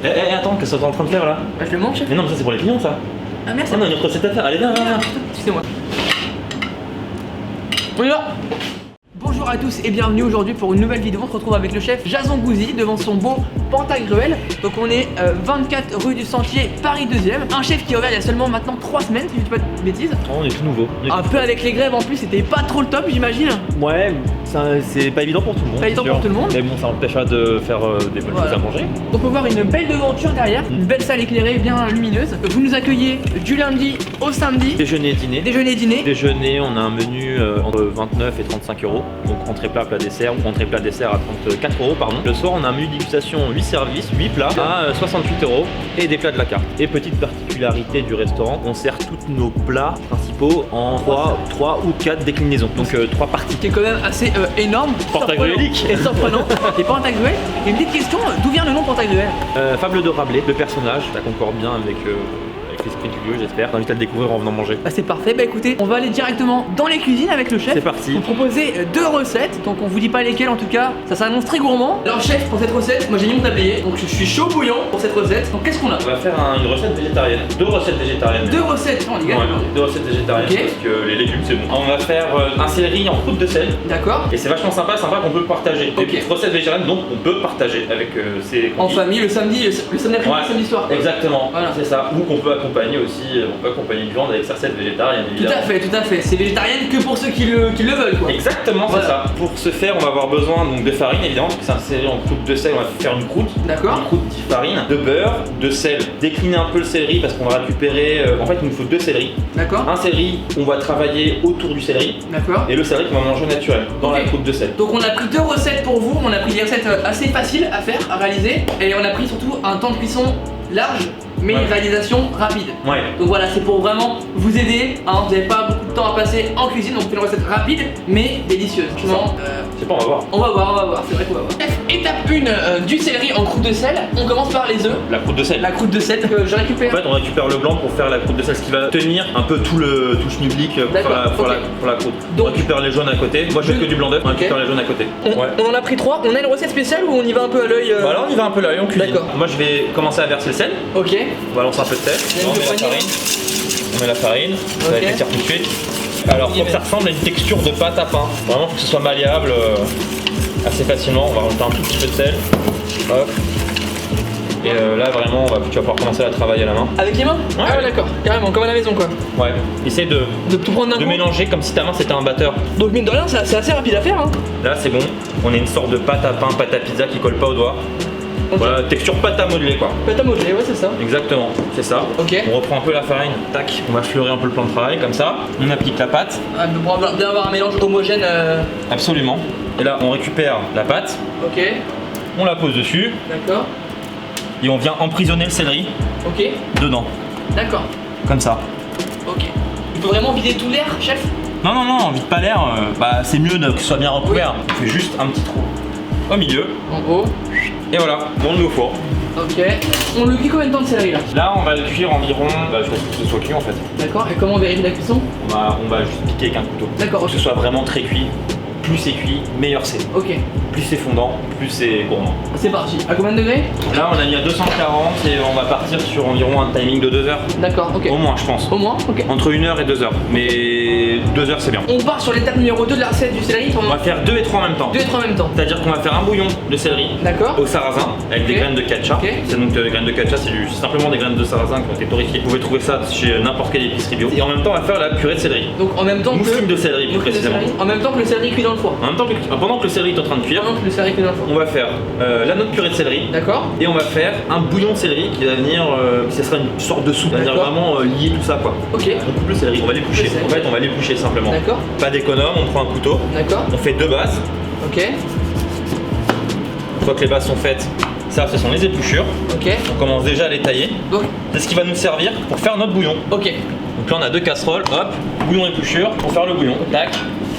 Attends, qu'est-ce que t'es en train de faire là? Bah, je le mange, chef. Mais non, mais ça c'est pour les clients ça. Ah, merci. Ah non, il y a une recette à faire. Allez, viens. Excusez-moi. On y va. Bonjour à tous et bienvenue aujourd'hui pour une nouvelle vidéo. On se retrouve avec le chef Jason Gouzy devant son beau Pantagruel. Donc on est 24 rue du Sentier, Paris 2e. Un chef qui est ouvert il y a seulement maintenant 3 semaines, si je dis pas de bêtises. Oh, on est tout nouveau. Un peu avec les grèves en plus, c'était pas trop le top, j'imagine. Ouais, c'est pas évident pour tout le monde. Pas évident pour tout le monde. Mais bon, ça n'empêche pas de faire des bonnes choses à manger. On peut voir une belle devanture derrière, une belle salle éclairée, bien lumineuse. Vous nous accueillez du lundi au samedi. Déjeuner et dîner. Déjeuner, on a un menu entre 29 et 35 euros. Donc entrée plat, plat dessert, ou entrée plat dessert à 34 euros pardon. Le soir, on a un menu dégustation 8 services, 8 plats à 68 euros et des plats de la carte. Et petite particularité du restaurant, on sert tous nos plats principaux en 3 ou 4 déclinaisons. Donc 3 parties. Qui est quand même assez énorme. Pantagruélique. Et surprenant. Et Pantagruel. Et une petite question, d'où vient le nom Pantagruel? Fable de Rabelais, le personnage, ça concorde bien avec l'esprit du lieu, j'espère. T'invite à le découvrir en venant manger. Bah c'est parfait, bah écoutez, on va aller directement dans les cuisines avec le chef. C'est parti. Vous proposez 2 recettes, donc on vous dit pas lesquelles en tout cas, ça s'annonce très gourmand. Alors chef, pour cette recette, moi j'ai mis mon tablier, donc je suis chaud bouillant pour cette recette. Donc qu'est-ce qu'on a? On va faire une recette végétarienne. 2 recettes végétariennes. 2 recettes, on les gars. Ouais, 2 recettes végétariennes Ok. parce que les légumes c'est bon. On va faire un céleri en croûte de sel. D'accord. Et c'est vachement sympa qu'on peut partager. Ok. Des petites recettes végétariennes donc on peut partager avec ses En famille, le samedi après-midi, Ouais. le samedi soir. Exactement, Voilà. c'est ça. Ou qu'on peut accompagner aussi, on peut accompagner une viande avec sa recette végétarienne Tout à fait. C'est végétarienne que pour ceux qui le veulent quoi. Exactement, Voilà. c'est ça. Pour ce faire, on va avoir besoin donc de farine évidemment, parce que c'est un céleri en croûte de sel, on va faire une croûte. D'accord. Une croûte de farine, de beurre, de sel. Décliner un peu le céleri parce qu'on va récupérer. En fait, il nous faut 2 céleris. D'accord. Un céleri, on va travailler autour du céleri. D'accord. Et le céleri qu'on va manger naturel dans Ok. la croûte de sel. Donc on a pris 2 recettes pour vous, on a pris des recettes assez faciles à faire, à réaliser, et on a pris surtout un temps de cuisson large, mais Ouais. une réalisation rapide. Ouais. Donc voilà, c'est pour vraiment vous aider, hein, vous n'avez pas beaucoup de temps à passer en cuisine, donc c'est une recette rapide, mais délicieuse. Franchement, Je sais pas, on va voir. on va voir, c'est vrai qu'on va voir. Bref, étape 1 du céleri en croûte de sel, on commence par les œufs. La croûte de sel. La croûte de sel que je En récupère. fait, on récupère le blanc pour faire la croûte de sel, ce qui va tenir un peu tout le schmilblick pour D'accord, la croûte. Donc- on récupère les jaunes à côté. Moi, je fais que du blanc d'œuf. On récupère les jaunes à côté. On en a pris 3, on a une recette spéciale ou on y va un peu à l'œil Bah alors, on y va un peu là et on cuisine. D'accord. Moi, je vais commencer à verser le sel. Ok. On va lancer un peu de sel. Même On met de la panier. farine. On met la farine. On va Ok. épaissir tout de suite. Alors, faut que ça ressemble à une texture de pâte à pain. Vraiment, faut que ce soit malléable assez facilement. On va rajouter un tout petit peu de sel. Hop. Et là, vraiment, tu vas pouvoir commencer à travailler à la main. Avec les mains? Ouais. Ah ouais, d'accord, carrément, comme à la maison quoi. Ouais. Essaye de De tout prendre d'un coup. mélanger comme si ta main c'était un batteur. Donc mine de rien, c'est assez rapide à faire hein. Là c'est bon, on a une sorte de pâte à pain, pâte à pizza qui colle pas au doigt. Ok. Voilà, texture pâte à modeler quoi. Pâte à modeler, ouais c'est ça. Exactement, c'est ça. Ok. On reprend un peu la farine, tac, on va fleurir un peu le plan de travail comme ça. On applique la pâte. Ah, pour bien avoir un mélange homogène. Absolument. Et là on récupère la pâte, Ok, on la pose dessus d'accord. et on vient emprisonner le céleri Ok, dedans, d'accord. comme ça. Ok. Il faut vraiment vider tout l'air, chef? Non, vide pas l'air, c'est mieux que ce soit bien recouvert. On fait juste un petit trou au milieu En haut. et voilà, on le met au four. Ok. On le cuit combien de temps le céleri là? Là on va le cuire environ, je pense que ce soit cuit en fait. D'accord, et comment on vérifie la cuisson? On va juste piquer avec un couteau. D'accord, Pour ok. que ce soit vraiment très cuit. Plus c'est cuit, meilleur c'est. Ok, Plus c'est fondant, plus c'est gourmand. c'est parti. À combien de degrés? Là on a mis à 240 et on va partir sur environ un timing de 2 heures. D'accord, ok. Au moins je pense. Au moins, ok. Entre 1 heure et 2 heures. Mais 2 heures c'est bien. On part sur l'étape numéro 2 de la recette du céleri. On va faire 2 et 3 en même temps. 2 et 3 en même temps. C'est-à-dire qu'on va faire un bouillon de céleri D'accord. au sarrasin avec des Ok. graines de catcha. Ok. C'est donc des graines de catcha, c'est simplement des graines de sarrasin qui ont été torréfiées. Vous pouvez trouver ça chez n'importe quelle épicerie bio. Et en même temps on va faire la purée de céleri. Donc en même temps que. Mousseline de céleri plus Mousseline de précisément. céleri. En même temps que le céleri cuit dans le four. En même temps pendant que le céleri est en train de cuire, Pendant que le céleri cuit dans le four. on va faire la notre purée de céleri. D'accord. Et on va faire un bouillon de céleri qui va venir, ce sera une sorte de soupe, qui va venir D'accord. vraiment lier tout ça quoi. Ok. On coupe le céleri, on va l'éplucher. Le céleri. En fait, on va l'éplucher simplement. D'accord. Pas d'économe, on prend un couteau, D'accord. on fait 2 bases. Ok. Une fois que les bases sont faites, ça ce sont les épluchures. Ok. On commence déjà à les tailler. Donc, C'est ce qui va nous servir pour faire notre bouillon. ok. Donc là on a 2 casseroles, hop, bouillon épluchure pour faire le bouillon. Tac.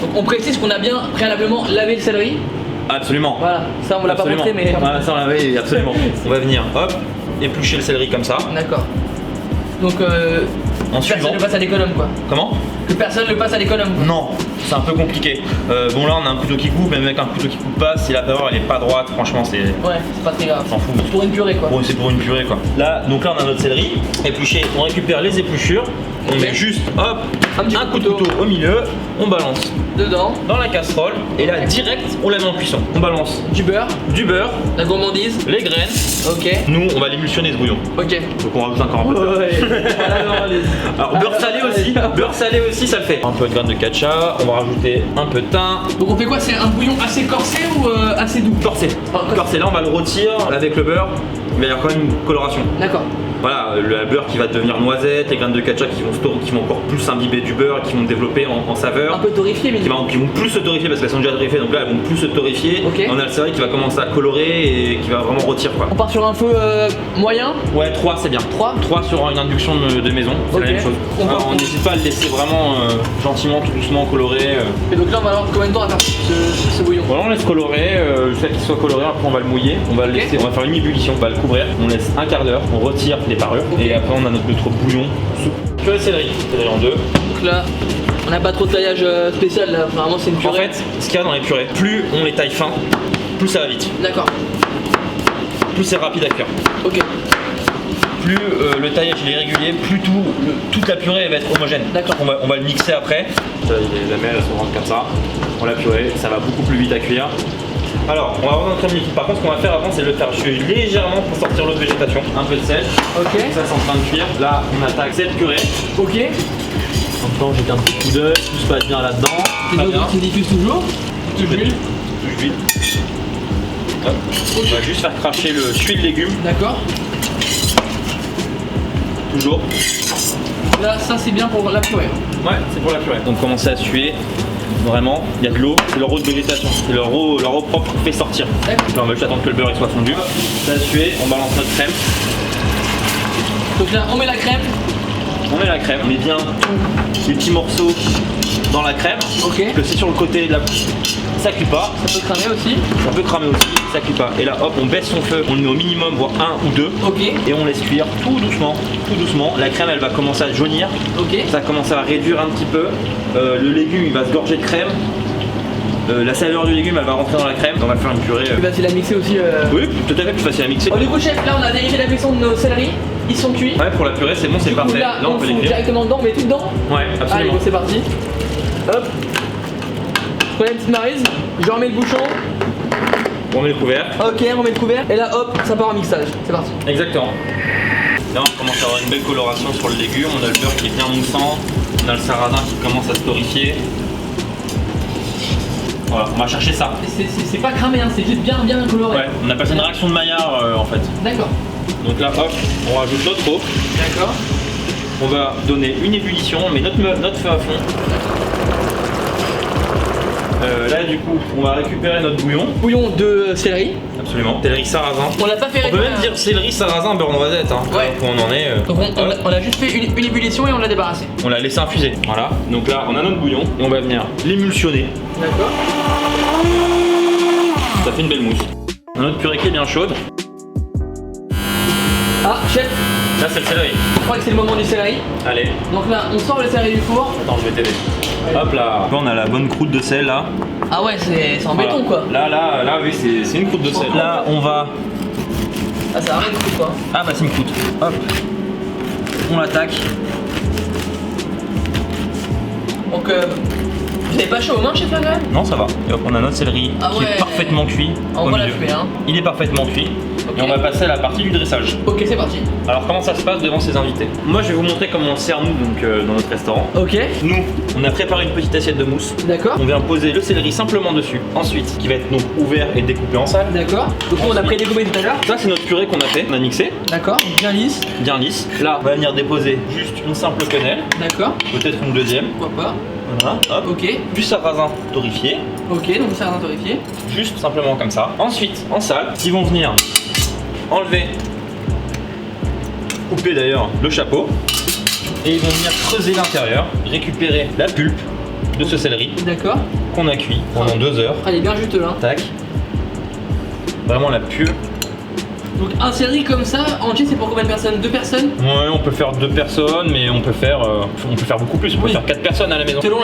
Donc on précise qu'on a bien préalablement lavé le céleri. Absolument. Voilà. Ça on l'a pas Absolument. montré mais. Ah, ça on l'avait, absolument. On va venir, hop, éplucher le céleri comme ça. D'accord. Donc En personne suivant. ne passe à l'économe quoi. Comment? Que personne ne passe à l'économe quoi. Non. c'est un peu compliqué. Bon là on a un couteau qui coupe, même avec un couteau qui coupe pas, si la faveur elle est pas droite, franchement c'est... Ouais, c'est pas très grave. On s'en fout. C'est pour une purée quoi. Bon, c'est pour une purée quoi. Là, donc là on a notre céleri épluché, on récupère les épluchures, on met juste hop, un coup de couteau au milieu, on balance dedans, dans la casserole et là direct on la met en cuisson. On balance du beurre, la gourmandise, les graines. Ok. Nous on va l'émulsionner ce bouillon. Ok. Donc on rajoute encore un peu de beurre. Alors beurre salé aussi ça le fait. Un peu de graines de catcha, on va rajouter un peu de thym. Donc on fait quoi? C'est un bouillon assez corsé ou assez doux? Corsé. Corsé, là on va le rôtir avec le beurre, il va y avoir quand même une coloration. D'accord. Voilà, le beurre qui va devenir noisette, les graines de catcha qui vont encore plus s'imbiber du beurre, qui vont développer en saveur. Un peu torréfié, mais qui vont plus se torréfier parce qu'elles sont déjà torréfiées, donc là elles vont plus se torréfier. Okay. On a le céleri qui va commencer à colorer et qui va vraiment rôtir quoi. On part sur un feu moyen? Ouais, 3 c'est bien. 3 sur une induction de maison, c'est la même chose. On n'hésite pas à le laisser vraiment gentiment, tout doucement colorer. Et donc là on va avoir combien de temps à faire ce bouillon? Voilà, on laisse colorer, jusqu'à qu'il soit coloré, après on va le mouiller, on va le laisser, on va faire une ébullition, on va le couvrir, on laisse un quart d'heure, on retire les parures et après on a notre bouillon soupe. Purée de céleri en deux. Donc là, on n'a pas trop de taillage spécial là, vraiment c'est une purée. En fait, ce qu'il y a dans les purées, plus on les taille fin, plus ça va vite. D'accord. Plus c'est rapide à cuire. Ok. Plus le taillage il est régulier, plus toute la purée va être homogène. D'accord. On va le mixer après. Les lamelles elles sont rentrées comme ça. On la purée, ça va beaucoup plus vite à cuire. Alors, on va avoir notre crème liquide. Par contre, ce qu'on va faire avant, c'est le faire cuire légèrement pour sortir l'eau de végétation. Un peu de sel. Ok. Ça, c'est en train de cuire. Là, on attaque cette purée. Ok. En même temps, j'ai un petit coup d'œil, tout se passe bien là-dedans. Tu diffuses toujours? Touche d'huile. On va juste faire cracher le suie de légumes. D'accord. Toujours. Là, ça c'est bien pour la purée. Ouais, c'est pour la purée. Donc, commencer à suer. Vraiment, il y a de l'eau, c'est leur eau de végétation, c'est leur eau propre qui fait sortir. Là, on va juste attendre que le beurre il soit fondu. Ça a sué, on balance notre crème. Donc là, on met la crème. On met la crème, on met bien les petits morceaux dans la crème. Ok. Parce que c'est sur le côté de la bouche, ça cuit pas. Ça peut cramer aussi. Ça peut cramer aussi, ça cuit pas. Et là, hop, on baisse son feu, on le met au minimum, voire 1 ou 2. Ok. Et on laisse cuire tout doucement, tout doucement. La crème, elle va commencer à jaunir. Ok. Ça va commencer à réduire un petit peu. Le légume, il va se gorger de crème. La saveur du légume, elle va rentrer dans la crème. On va faire une purée. Plus facile à mixer aussi. Oui, tout à fait plus facile à mixer. Du coup, chef, là on a vérifié la cuisson de nos céleris. Ils sont cuits. Ouais, pour la purée, c'est bon, c'est parfait. Là, on peut les fout cuire. directement dedans, on met tout dedans. Ouais, Allez, absolument. bon, c'est parti. Hop. Je prends une petite maryse. Je remets le bouchon. On met le couvert. Ok, on met le couvert. Et là, hop, ça part en mixage. C'est parti. Exactement. Là, on commence à avoir une belle coloration sur le légume. On a le beurre qui est bien moussant. On a le sarrasin qui commence à se torréfier. Voilà, on va chercher ça. C'est pas cramé, hein, c'est juste bien coloré. Ouais, on appelle ça une réaction de Maillard en fait. D'accord. Donc là, hop, on rajoute notre eau. D'accord. On va donner une ébullition, on met notre feu à fond. Là, du coup, on va récupérer notre bouillon. Bouillon de céleri. Absolument. Céleri sarrasin. On l'a pas fait On peut réduire. même dire céleri sarrasin beurre noisette. Hein. Ouais. Où on en est. Donc on a juste fait une ébullition et on l'a débarrassé. On l'a laissé infuser. Voilà. Donc là, on a notre bouillon et on va venir l'émulsionner. D'accord. Ça fait une belle mousse. On a notre purée qui est bien chaude. Ah, chef, Là, c'est le céleri. je crois que c'est le moment du céleri. Allez. Donc là, on sort le céleri du four. Attends, je vais t'aider. Hop là. Là, on a la bonne croûte de sel là. Ah ouais, c'est en Voilà. béton quoi. Là, oui, c'est une croûte de sel. Là, on va. Ah, ça arrête tout quoi. Ah, bah, c'est une croûte. Hop. On l'attaque. Donc, vous avez pas chaud aux mains, chef là quand même? Non, ça va. Et hop, on a notre céleri Ah qui ouais. est parfaitement cuit. On au va la milieu. tuer, hein. Il est parfaitement cuit. Ok. Et on va passer à la partie du dressage. Ok, c'est parti. Alors, comment ça se passe devant ses invités? Moi, je vais vous montrer comment on le sert nous donc, dans notre restaurant. Ok. Nous, on a préparé une petite assiette de mousse. D'accord. On vient poser le céleri simplement dessus. Ensuite, qui va être donc ouvert et découpé en salles. D'accord. Donc on a pré-découpé tout à l'heure. Ça, c'est notre purée qu'on a fait. On a mixé, D'accord. Bien lisse. bien lisse. Là, on va venir déposer juste une simple quenelle, D'accord. peut-être une deuxième. Pourquoi pas. Voilà, hop. Ok. Puis sarrasin torréfié, Ok, donc ça a torréfié. juste simplement comme ça. Ensuite, en salle, ils vont venir enlever, couper d'ailleurs le chapeau, et ils vont venir creuser l'intérieur, récupérer la pulpe de ce céleri D'accord. qu'on a cuit pendant 2 heures. Ah, il est bien juteux là. Tac. Vraiment la pure Donc un céleri comme ça, entier, c'est pour combien de personnes? 2 personnes? Ouais, on peut faire 2 personnes, mais on peut faire beaucoup plus. On peut Oui. faire 4 personnes à la maison. Selon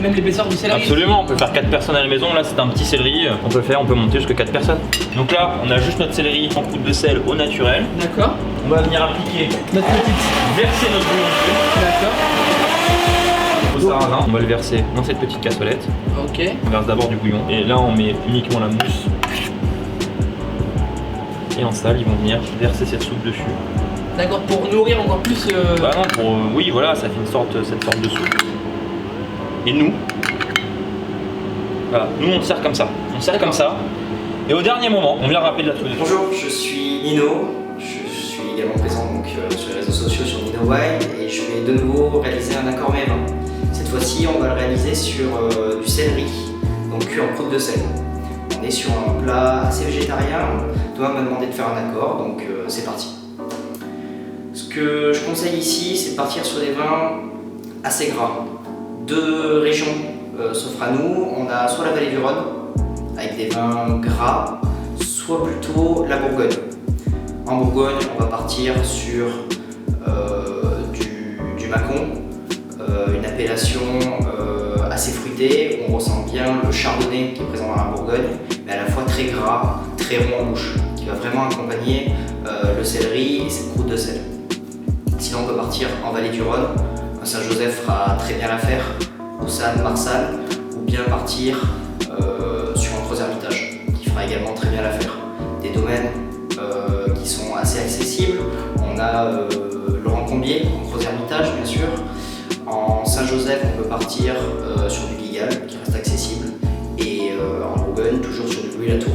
même l'épaisseur du céleri. Absolument, on peut faire 4 personnes à la maison. Là, c'est un petit céleri. On peut monter jusqu'à 4 personnes. Donc là, on a juste notre céleri en poudre de sel au naturel. D'accord. On va venir appliquer Notre petite. verser notre bouillon D'accord. au sarrasin. On va le verser dans cette petite cassolette. Ok. On verse d'abord du bouillon. Et là, on met uniquement la mousse. Et en salle, ils vont venir verser cette soupe dessus. D'accord, pour nourrir encore plus. Bah non, oui, voilà, ça fait cette sorte de soupe. Et nous, voilà, nous on sert comme ça. On sert comme ça. Et au dernier moment, on vient rappeler de la soupe. Bonjour, je suis Nino. Je suis également présent donc, sur les réseaux sociaux sur Nino Wine et je vais de nouveau réaliser un accord mets vin. Cette fois-ci, on va le réaliser sur du céleri, donc cuit en croûte de sel. On est sur un plat assez végétarien. Thomas m'a demandé de faire un accord, donc c'est parti. Ce que je conseille ici, c'est de partir sur des vins assez gras. 2 régions s'offrent à nous. On a soit la vallée du Rhône, avec des vins gras, soit plutôt la Bourgogne. En Bourgogne, on va partir sur du Mâcon, une appellation assez fruitée, où on ressent bien le chardonnay qui est présent dans la Bourgogne, mais à la fois très gras, très rond en bouche, qui va vraiment accompagner le céleri et cette croûte de sel. Sinon, on peut partir en vallée du Rhône. Un Saint-Joseph fera très bien l'affaire, Ossane, Marsanne, ou bien partir sur un Trois-Hermitages, qui fera également très bien l'affaire. Des domaines qui sont assez accessibles. On a Laurent Combier, en Trois-Hermitages bien sûr. En Saint-Joseph, on peut partir sur du Guigal, qui reste accessible. Et en Bourgogne, toujours sur du Louis-Latour.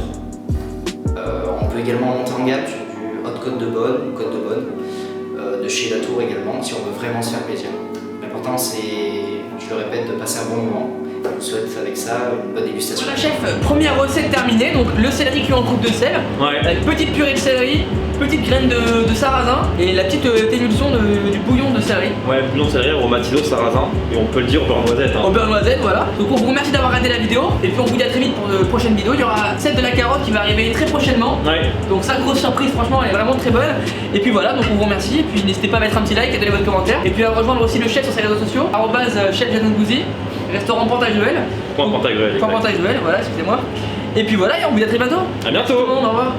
On peut également monter en gamme sur du Haute-Côte de Beaune, Côte de Beaune, de chez Latour également, si on veut vraiment se faire plaisir. L'important c'est, je le répète, de passer un bon moment. Je vous souhaite avec ça une bonne dégustation. Voilà chef, première recette terminée, donc le céleri cuit en croûte de sel, Ouais. avec petite purée de céleri, petite graine de sarrasin et la petite émulsion du bouillon de céleri. Ouais, bouillon de céleri, aromatiso, sarrasin. Et on peut le dire au beurre noisette. Au beurre noisette, voilà. Donc on vous remercie d'avoir regardé la vidéo et puis on vous dit à très vite pour de prochaines vidéos. Il y aura celle de la carotte qui va arriver très prochainement. Ouais. Donc ça, grosse surprise, franchement elle est vraiment très bonne. Et puis voilà, donc on vous remercie. Et puis n'hésitez pas à mettre un petit like et à donner votre commentaire. Et puis à rejoindre aussi le chef sur ses réseaux sociaux, chef Jason Gouzi, restaurant Pantagruel. Point Pantagruel. Pantagruel, voilà, excusez-moi. Et puis voilà, et on vous dit à très bientôt. À bientôt. Tout le monde, au revoir.